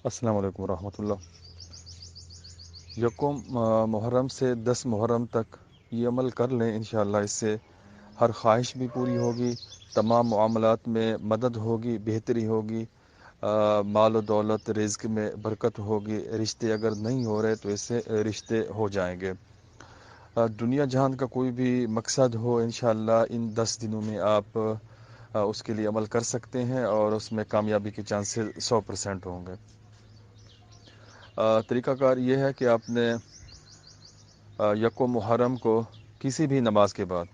السلام علیکم ورحمۃ اللہ۔ یکم محرم سے 10 محرم تک یہ عمل کر لیں، انشاءاللہ اس سے ہر خواہش بھی پوری ہوگی، تمام معاملات میں مدد ہوگی، بہتری ہوگی، مال و دولت رزق میں برکت ہوگی، رشتے اگر نہیں ہو رہے تو اس سے رشتے ہو جائیں گے۔ دنیا جہان کا کوئی بھی مقصد ہو، انشاءاللہ ان 10 دنوں میں آپ اس کے لیے عمل کر سکتے ہیں اور اس میں کامیابی کے چانسز 100% ہوں گے۔ طریقہ کار یہ ہے کہ آپ نے یکم محرم کو کسی بھی نماز کے بعد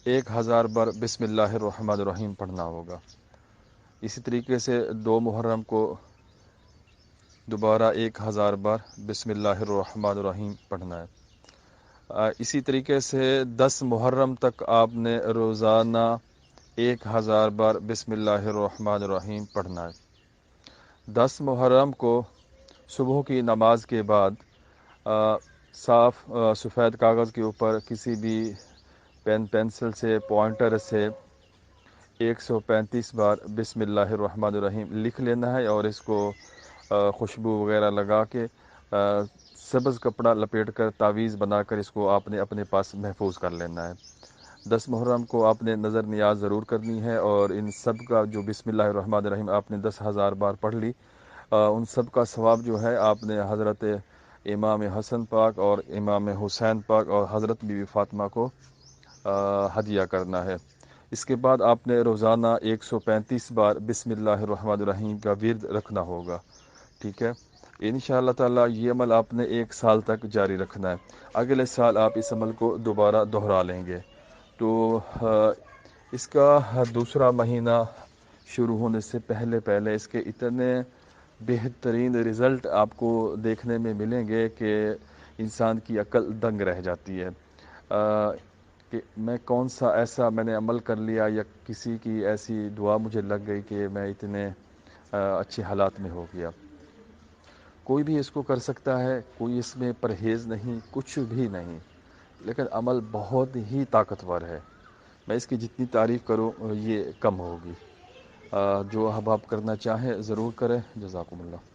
1000 بار بسم اللہ الرحمن الرحیم پڑھنا ہوگا۔ اسی طریقے سے 2 محرم کو دوبارہ 1000 بار بسم اللہ الرحمن الرحیم پڑھنا ہے۔ اسی طریقے سے 10 محرم تک آپ نے روزانہ 1000 بار بسم اللہ الرحمن الرحیم پڑھنا ہے۔ 10 محرم کو صبح کی نماز کے بعد صاف سفید کاغذ کے اوپر کسی بھی پین پینسل سے پوائنٹر سے 135 بار بسم اللہ الرحمن الرحیم لکھ لینا ہے اور اس کو خوشبو وغیرہ لگا کے سبز کپڑا لپیٹ کر تعویذ بنا کر اس کو آپ نے اپنے پاس محفوظ کر لینا ہے۔ 10 محرم کو آپ نے نظر نیاز ضرور کرنی ہے اور ان سب کا جو بسم اللہ الرحمن الرحیم آپ نے 10,000 بار پڑھ لی، ان سب کا ثواب جو ہے آپ نے حضرت امام حسن پاک اور امام حسین پاک اور حضرت بی بی فاطمہ کو ہدیہ کرنا ہے۔ اس کے بعد آپ نے روزانہ 135 بار بسم اللہ الرحمن الرحیم کا ورد رکھنا ہوگا، ٹھیک ہے۔ انشاءاللہ تعالی یہ عمل آپ نے 1 سال تک جاری رکھنا ہے۔ اگلے سال آپ اس عمل کو دوبارہ دہرا لیں گے تو اس کا دوسرا مہینہ شروع ہونے سے پہلے اس کے اتنے بہترین رزلٹ آپ کو دیکھنے میں ملیں گے کہ انسان کی عقل دنگ رہ جاتی ہے کہ میں نے عمل کر لیا یا کسی کی ایسی دعا مجھے لگ گئی کہ میں اتنے اچھے حالات میں ہو گیا۔ کوئی بھی اس کو کر سکتا ہے، کوئی اس میں پرہیز نہیں، کچھ بھی نہیں، لیکن عمل بہت ہی طاقتور ہے۔ میں اس کی جتنی تعریف کروں یہ کم ہوگی۔ جو احباب کرنا چاہیں ضرور کریں۔ جزاکم اللہ۔